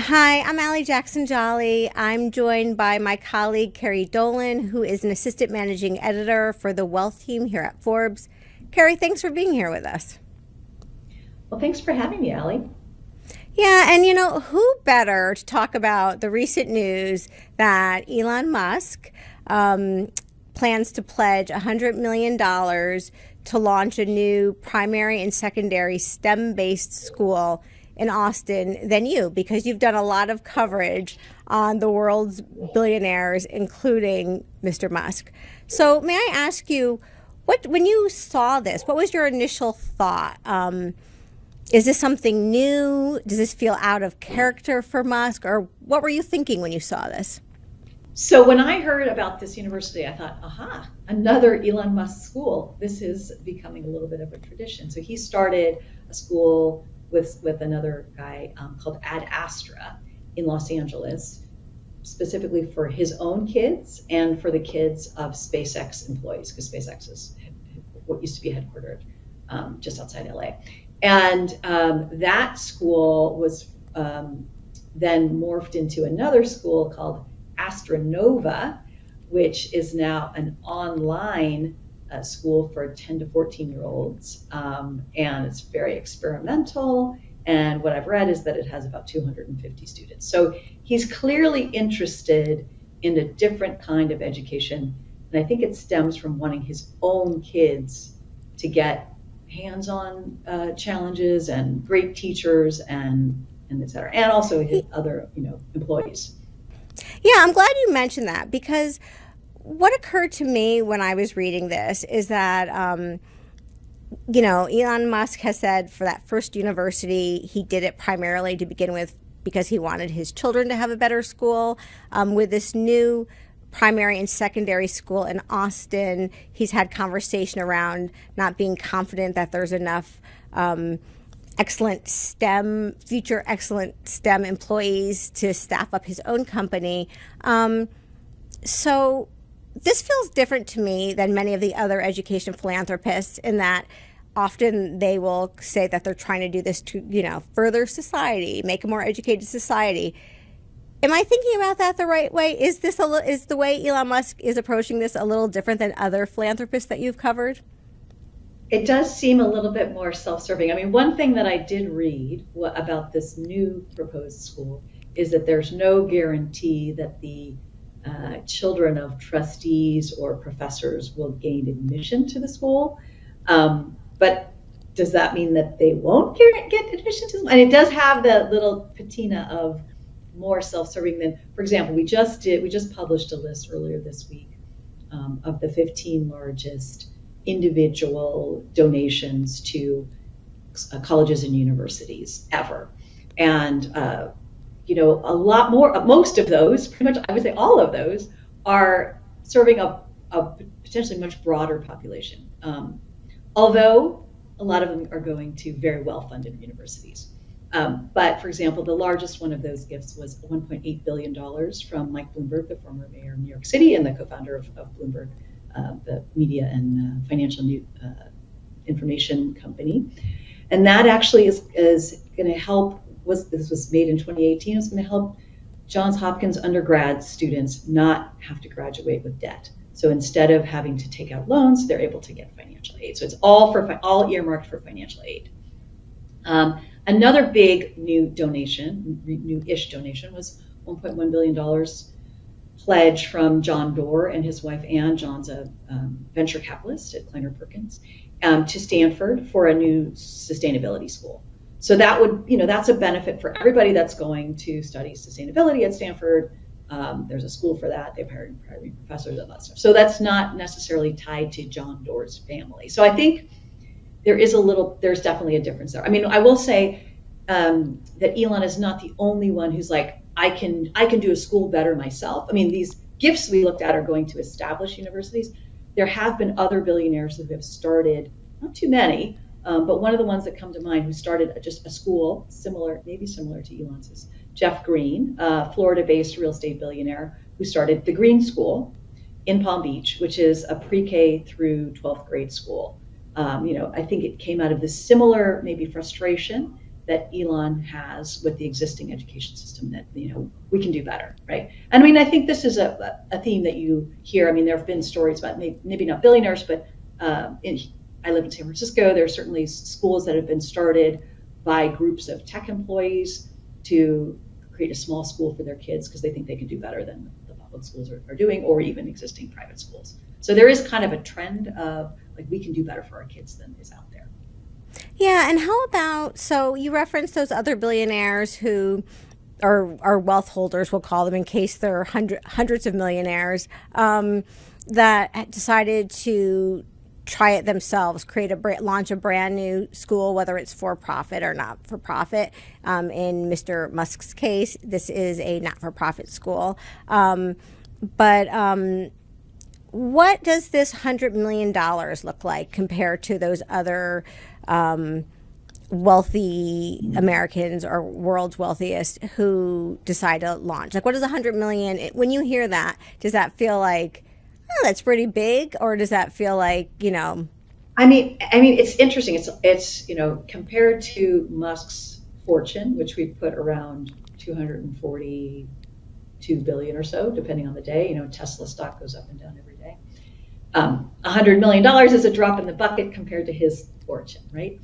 Hi, I'm Allie Jackson Jolly. I'm joined by my colleague Kerry Dolan, who is an assistant managing editor for the wealth team here at Forbes. Kerry, thanks for being here with us. Well, thanks for having me, Allie. Yeah, and who better to talk about the recent news that Elon Musk plans to pledge $100 million to launch a new primary and secondary STEM-based school in Austin than you, because you've done a lot of coverage on the world's billionaires, including Mr. Musk. So may I ask you, when you saw this, what was your initial thought? Is this something new? Does this feel out of character for Musk? Or what were you thinking when you saw this? So when I heard about this university, I thought, aha, another Elon Musk school. This is becoming a little bit of a tradition. So he started a school with another guy called Ad Astra in Los Angeles, specifically for his own kids and for the kids of SpaceX employees, because SpaceX is what used to be headquartered just outside LA. And that school was then morphed into another school called Astronova, which is now an online school for 10 to 14-year-olds. And it's very experimental. And what I've read is that it has about 250 students. So he's clearly interested in a different kind of education. And I think it stems from wanting his own kids to get hands-on challenges and great teachers and et cetera, and also his other employees. Yeah, I'm glad you mentioned that, because what occurred to me when I was reading this is that Elon Musk has said for that first university, he did it primarily to begin with because he wanted his children to have a better school. With this new primary and secondary school in Austin, he's had conversation around not being confident that there's enough future excellent STEM employees to staff up his own company. So this feels different to me than many of the other education philanthropists, in that often they will say that they're trying to do this to, further society, make a more educated society. Am I thinking about that the right way? Is the way Elon Musk is approaching this a little different than other philanthropists that you've covered? It does seem a little bit more self-serving. I mean, one thing that I did read about this new proposed school is that there's no guarantee that the children of trustees or professors will gain admission to the school. But does that mean that they won't get admission to the school? And it does have the little patina of more self-serving than, for example, we just published a list earlier this week of the 15 largest individual donations to colleges and universities ever. And a lot more, most of those, pretty much I would say all of those, are serving a potentially much broader population. Although a lot of them are going to very well-funded universities. But for example, the largest one of those gifts was $1.8 billion from Mike Bloomberg, the former mayor of New York City and the co-founder of Bloomberg, the media and financial information company. And that actually is going to help, this was made in 2018, it's going to help Johns Hopkins undergrad students not have to graduate with debt. So instead of having to take out loans, they're able to get financial aid. So it's all earmarked for financial aid. Another big new-ish donation was $1.1 billion pledge from John Doerr and his wife Ann. John's a venture capitalist at Kleiner Perkins, to Stanford for a new sustainability school. So that would, that's a benefit for everybody that's going to study sustainability at Stanford. There's a school for that. They've hired professors and that stuff. So that's not necessarily tied to John Doerr's family. So I think there's definitely a difference there. I mean, I will say that Elon is not the only one who's like, I can do a school better myself. I mean, these gifts we looked at are going to establish universities. There have been other billionaires who have started, not too many, but one of the ones that come to mind who started just a school maybe similar to Elon's, is Jeff Green, Florida-based real estate billionaire, who started the Green School in Palm Beach, which is a pre-K through 12th grade school. I think it came out of this similar maybe frustration that Elon has with the existing education system that, we can do better, right? And I mean, I think this is a theme that you hear. I mean, there have been stories about maybe not billionaires, but I live in San Francisco. There are certainly schools that have been started by groups of tech employees to create a small school for their kids because they think they can do better than the public schools are doing, or even existing private schools. So there is kind of a trend of like, we can do better for our kids than is out there. Yeah, and how about, so you referenced those other billionaires who are wealth holders, we'll call them, in case they're hundreds of millionaires, that decided to try it themselves, launch a brand new school, whether it's for profit or not for profit. In Mr. Musk's case, this is a not for profit school. But what does this $100 million look like compared to those other wealthy Americans or world's wealthiest who decide to launch? Like, what is $100 million? When you hear that, does that feel like, oh, that's pretty big, or does that feel like, I mean, it's interesting. It's compared to Musk's fortune, which we put around 242 billion or so, depending on the day. Tesla stock goes up and down every day. $100 million is a drop in the bucket compared to his fortune, right?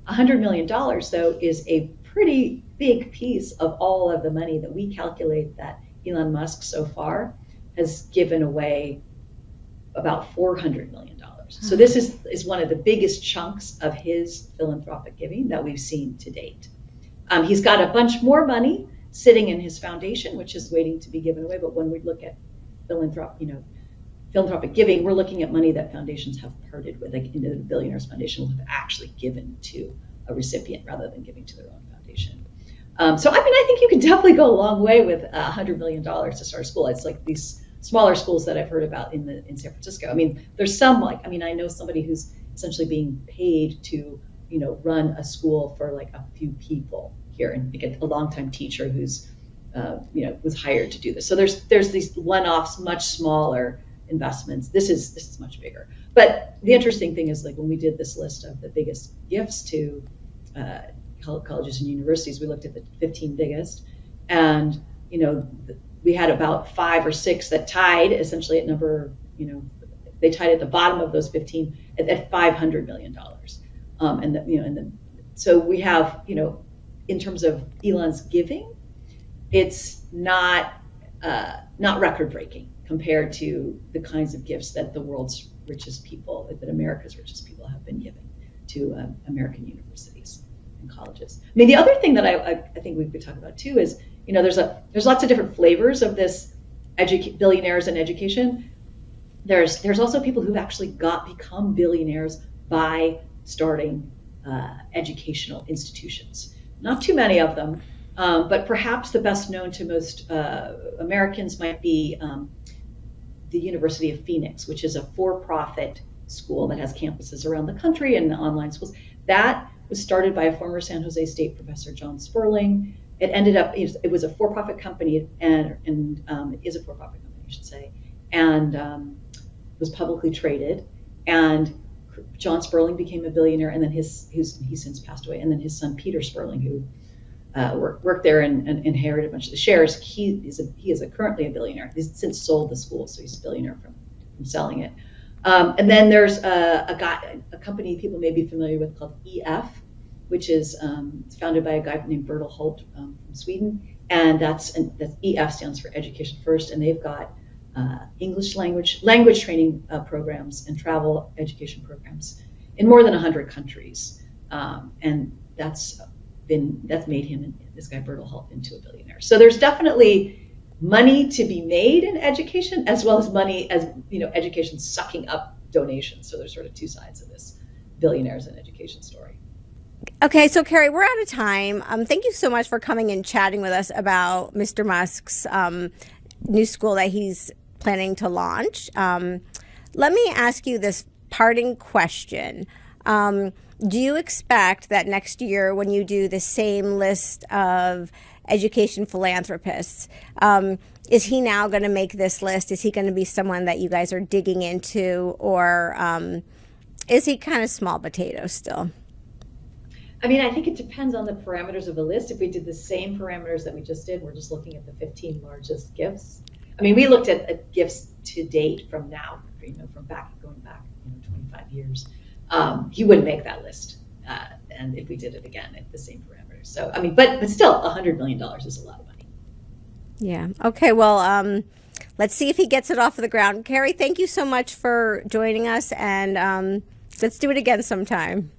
$100 million, though, is a pretty big piece of all of the money that we calculate that Elon Musk so far has given away, about $400 million. So this is one of the biggest chunks of his philanthropic giving that we've seen to date. He's got a bunch more money sitting in his foundation, which is waiting to be given away. But when we look at philanthropic giving, we're looking at money that foundations have parted with, like into the Billionaires Foundation will have actually given to a recipient rather than giving to their own foundation. So I think you can definitely go a long way with $100 million to start a school. It's like these smaller schools that I've heard about in San Francisco. I mean, there's some I know somebody who's essentially being paid to, run a school for like a few people here, and get a longtime teacher who's, was hired to do this. So there's these one-offs, much smaller investments. This is much bigger. But the interesting thing is, like, when we did this list of the biggest gifts to colleges and universities, we looked at the 15 biggest, and we had about 5 or 6 that tied essentially at number, they tied at the bottom of those 15 at $500 million. So we have, in terms of Elon's giving, it's not record breaking compared to the kinds of gifts that the world's richest people, that America's richest people have been giving to American universities and colleges. I mean, the other thing that I think we could talk about too is, there's lots of different flavors of this billionaires in education. There's also people who've actually become billionaires by starting educational institutions. Not too many of them, but perhaps the best known to most Americans might be the University of Phoenix, which is a for-profit school that has campuses around the country and online schools. That was started by a former San Jose State professor, John Sperling. It ended up, it was a for-profit company, and it is a for-profit company, I should say, and was publicly traded. And John Sperling became a billionaire, and then he since passed away. And then his son, Peter Sperling, who worked there and inherited a bunch of the shares, he is currently a billionaire. He's since sold the school, so he's a billionaire from selling it. And then there's a company people may be familiar with called EF, which is founded by a guy named Bertil Hult from Sweden, and that's EF stands for Education First, and they've got English language training programs and travel education programs in more than 100 countries, and that's made him, this guy Bertil Hult, into a billionaire. So there's definitely money to be made in education, as well as money as education sucking up donations. So there's sort of two sides of this billionaires in education story. Okay, so Kerry, we're out of time. Thank you so much for coming and chatting with us about Mr. Musk's new school that he's planning to launch. Let me ask you this parting question. Do you expect that next year, when you do the same list of education philanthropists, is he now going to make this list? Is he going to be someone that you guys are digging into, or is he kind of small potatoes still? I mean, I think it depends on the parameters of the list. If we did the same parameters that we just did, we're just looking at the 15 largest gifts. I mean, we looked at gifts to date from now, from going back 25 years. He wouldn't make that list. And if we did it again at the same parameters. So, I mean, but still, $100 million is a lot of money. Yeah. Okay. Well, let's see if he gets it off of the ground. Kerry, thank you so much for joining us, and let's do it again sometime.